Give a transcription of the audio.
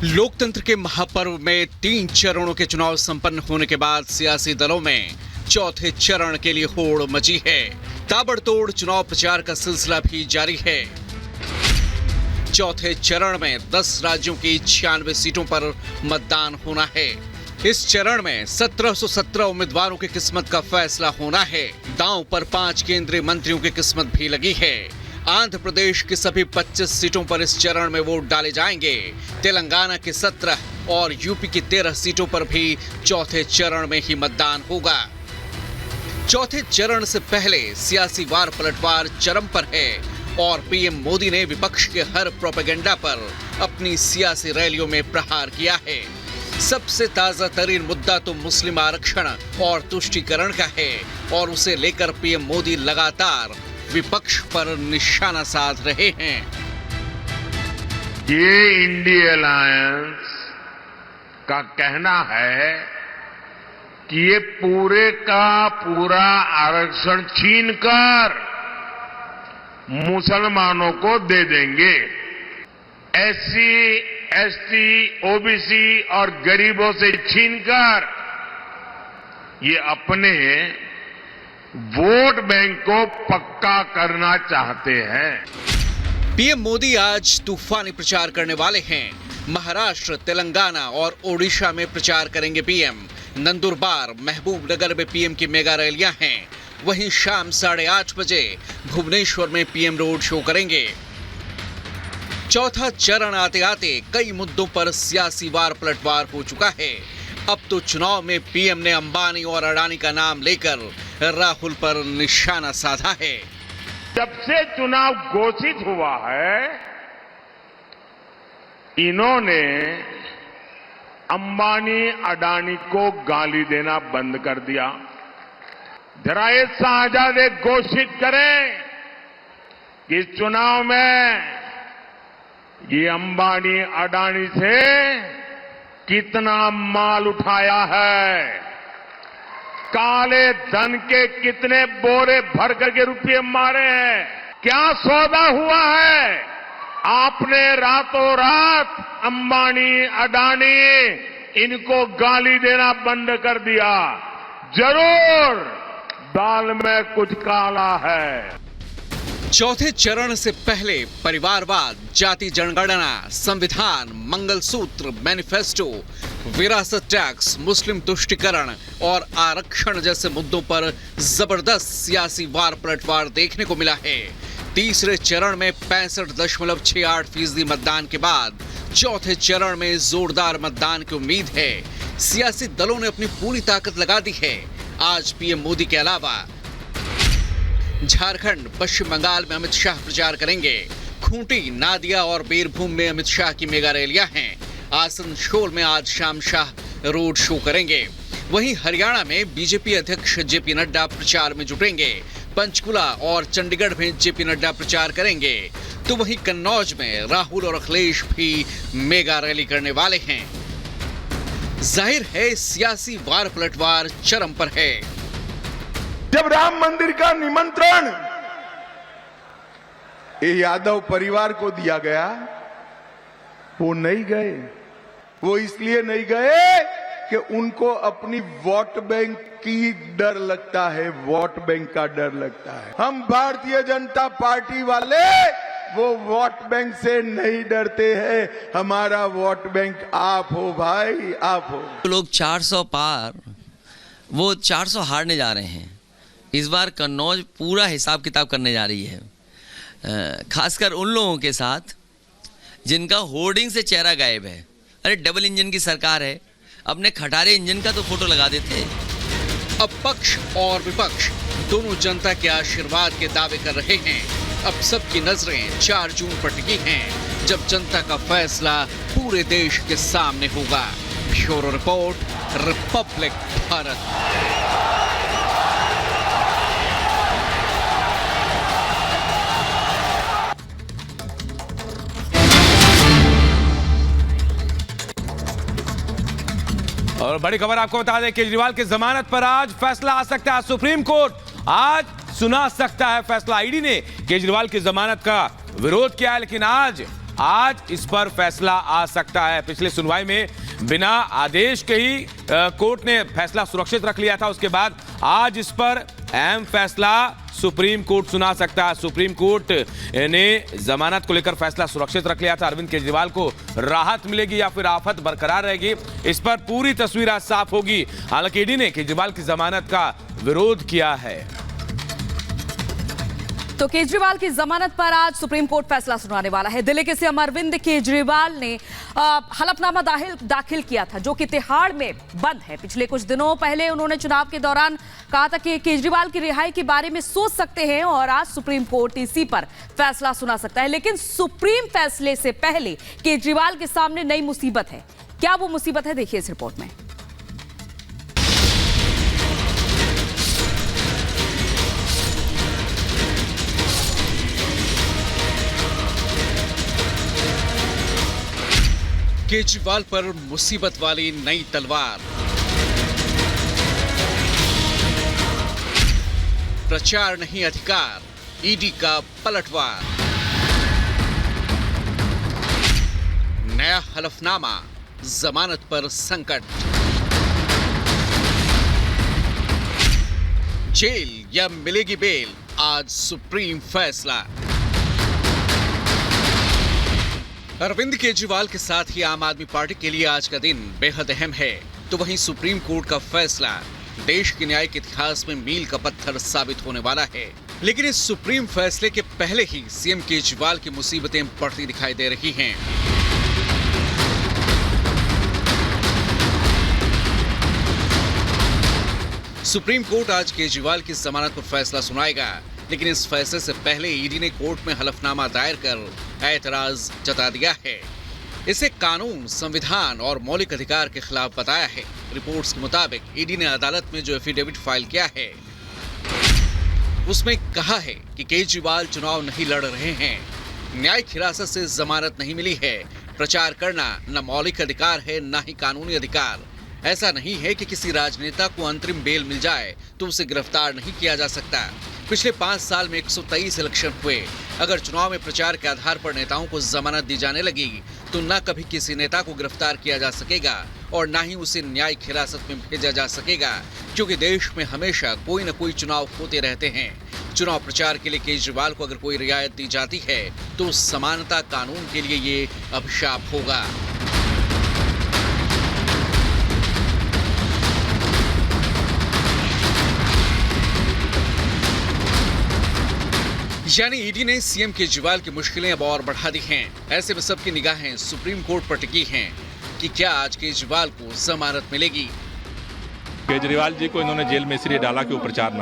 लोकतंत्र के महापर्व में 3 चरणों के चुनाव संपन्न होने के बाद सियासी दलों में चौथे चरण के लिए होड़ मची है। ताबड़तोड़ चुनाव प्रचार का सिलसिला भी जारी है। चौथे चरण में 10 राज्यों की 96 सीटों पर मतदान होना है। इस चरण में 1717 उम्मीदवारों की किस्मत का फैसला होना है। दांव पर 5 केंद्रीय मंत्रियों की किस्मत भी लगी है। आंध्र प्रदेश की सभी 25 सीटों पर इस चरण में वोट डाले जाएंगे। तेलंगाना की 17 और यूपी की 13 सीटों पर भी चौथे चरण में ही मतदान होगा। चौथे चरण से पहले सियासी वार पलटवार चरम पर है और पीएम मोदी ने विपक्ष के हर प्रोपेगेंडा पर अपनी सियासी रैलियों में प्रहार किया है। सबसे ताजा तरीन मुद्दा तो मुस्लिम आरक्षण और तुष्टीकरण का है और उसे लेकर पीएम मोदी लगातार विपक्ष पर निशाना साध रहे हैं। ये इंडिया अलायंस का कहना है कि ये पूरे का पूरा आरक्षण छीनकर मुसलमानों को दे देंगे। एससी, एसटी, ओबीसी और गरीबों से छीनकर ये अपने वोट बैंक को पक्का करना चाहते हैं। पीएम मोदी आज तूफानी प्रचार करने वाले हैं। महाराष्ट्र, तेलंगाना और ओडिशा में प्रचार करेंगे पीएम। नंदुरबार, महबूबनगर में पीएम की मेगा रैलियां हैं। वहीं शाम 8:30 बजे भुवनेश्वर में पीएम रोड शो करेंगे। चौथा चरण आते आते कई मुद्दों पर सियासी वार पलटवार हो चुका है। अब तो चुनाव में पीएम ने अंबानी और अडानी का नाम लेकर राहुल पर निशाना साधा है। जब से चुनाव घोषित हुआ है, इन्होंने अंबानी अडानी को गाली देना बंद कर दिया। जरा ये शाहजादे घोषित करें कि इस चुनाव में ये अंबानी अडानी से कितना माल उठाया है, काले धन के कितने बोरे भर करके रुपये मारे हैं, क्या सौदा हुआ है। आपने रातों रात अंबानी अडानी इनको गाली देना बंद कर दिया। जरूर दाल में कुछ काला है। चौथे चरण से पहले परिवारवाद, जाति जनगणना, संविधान, मंगलसूत्र, मैनिफेस्टो, विरासत टैक्स, मुस्लिम तुष्टीकरण और आरक्षण जैसे मुद्दों पर जबरदस्त सियासी वार पलटवार देखने को मिला है। तीसरे चरण में 65.68% मतदान के बाद चौथे चरण में जोरदार मतदान की उम्मीद है। सियासी दलों ने अपनी पूरी ताकत लगा दी है। आज पीएम मोदी के अलावा झारखंड, पश्चिम बंगाल में अमित शाह प्रचार करेंगे। खूंटी, नादिया और बीरभूम में अमित शाह की मेगा रैलियां हैं। आसनसोल में आज शाम शाह रोड शो करेंगे। वहीं हरियाणा में बीजेपी अध्यक्ष जेपी नड्डा प्रचार में जुटेंगे। पंचकुला और चंडीगढ़ में जेपी नड्डा प्रचार करेंगे। तो वहीं कन्नौज में राहुल और अखिलेश भी मेगा रैली करने वाले हैं। जाहिर है सियासी वार पलटवार चरम पर है। जब राम मंदिर का निमंत्रण ये यादव परिवार को दिया गया, वो नहीं गए। वो इसलिए नहीं गए कि उनको अपनी वोट बैंक की डर लगता है, वोट बैंक का डर लगता है। हम भारतीय जनता पार्टी वाले वो वोट बैंक से नहीं डरते हैं। हमारा वोट बैंक आप हो भाई, आप हो। लोग 400 पार, वो 400 हारने जा रहे हैं। इस बार कन्नौज पूरा हिसाब किताब करने जा रही है, खासकर उन लोगों के साथ जिनका होर्डिंग से चेहरा गायब है। अरे डबल इंजन की सरकार है, अपने खटारे इंजन का तो फोटो लगा देते। अब पक्ष और विपक्ष दोनों जनता के आशीर्वाद के दावे कर रहे हैं। अब सबकी नजरें 4 जून पर टिकी हैं, जब जनता का फैसला पूरे देश के सामने होगा। Bureau report, Republic Bharat. और बड़ी खबर आपको बता दें, केजरीवाल की जमानत पर आज फैसला आ सकता है। सुप्रीम कोर्ट आज सुना सकता है फैसला। ईडी ने केजरीवाल की जमानत का विरोध किया है, लेकिन आज आज इस पर फैसला आ सकता है। पिछले सुनवाई में बिना आदेश के ही कोर्ट ने फैसला सुरक्षित रख लिया था। उसके बाद आज इस पर अहम फैसला सुप्रीम कोर्ट सुना सकता है। सुप्रीम कोर्ट ने जमानत को लेकर फैसला सुरक्षित रख लिया था। अरविंद केजरीवाल को राहत मिलेगी या फिर आफत बरकरार रहेगी, इस पर पूरी तस्वीर आज साफ होगी। हालांकि ईडी ने केजरीवाल की जमानत का विरोध किया है। तो केजरीवाल की जमानत पर आज सुप्रीम कोर्ट फैसला सुनाने वाला है। दिल्ली के सीएम अरविंद केजरीवाल ने हलफनामा दाखिल किया था, जो कि तिहाड़ में बंद है। पिछले कुछ दिनों पहले उन्होंने चुनाव के दौरान कहा था कि केजरीवाल की रिहाई के बारे में सोच सकते हैं और आज सुप्रीम कोर्ट इसी पर फैसला सुना सकता है। लेकिन सुप्रीम फैसले से पहले केजरीवाल के सामने नई मुसीबत है। क्या वो मुसीबत है, देखिए इस रिपोर्ट में। केजरीवाल पर मुसीबत वाली नई तलवार। प्रचार नहीं अधिकार, ईडी का पलटवार। नया हलफनामा, जमानत पर संकट। जेल या मिलेगी बेल, आज सुप्रीम फैसला। अरविंद केजरीवाल के साथ ही आम आदमी पार्टी के लिए आज का दिन बेहद अहम है। तो वहीं सुप्रीम कोर्ट का फैसला देश के न्यायिक इतिहास में मील का पत्थर साबित होने वाला है। लेकिन इस सुप्रीम फैसले के पहले ही सीएम केजरीवाल की मुसीबतें बढ़ती दिखाई दे रही हैं। सुप्रीम कोर्ट आज केजरीवाल की जमानत पर फैसला सुनाएगा, लेकिन इस फैसले से पहले ईडी ने कोर्ट में हलफनामा दायर कर ऐतराज जता दिया है। इसे कानून, संविधान और मौलिक अधिकार के खिलाफ बताया है। रिपोर्ट्स के मुताबिक ईडी ने अदालत में जो एफिडेविट फाइल किया है, उसमें कहा है कि केजरीवाल चुनाव नहीं लड़ रहे हैं, न्यायिक हिरासत से जमानत नहीं मिली है, प्रचार करना न मौलिक अधिकार है न ही कानूनी अधिकार। ऐसा नहीं है कि किसी राजनेता को अंतरिम बेल मिल जाए तो उसे गिरफ्तार नहीं किया जा सकता। पिछले 5 साल में 123 इलेक्शन हुए। अगर चुनाव में प्रचार के आधार पर नेताओं को जमानत दी जाने लगी तो न कभी किसी नेता को गिरफ्तार किया जा सकेगा और न ही उसे न्यायिक हिरासत में भेजा जा सकेगा, क्योंकि देश में हमेशा कोई न कोई चुनाव होते रहते हैं। चुनाव प्रचार के लिए केजरीवाल को अगर कोई रियायत दी जाती है तो समानता कानून के लिए ये अभिशाप होगा। यानी ईडी ने सीएम केजरीवाल की मुश्किलें अब और बढ़ा दी हैं। ऐसे में सबकी निगाहें सुप्रीम कोर्ट पर टिकी हैं कि क्या आज केजरीवाल को जमानत मिलेगी। केजरीवाल जी को इन्होंने जेल में इसलिए डाला कि वो प्रचार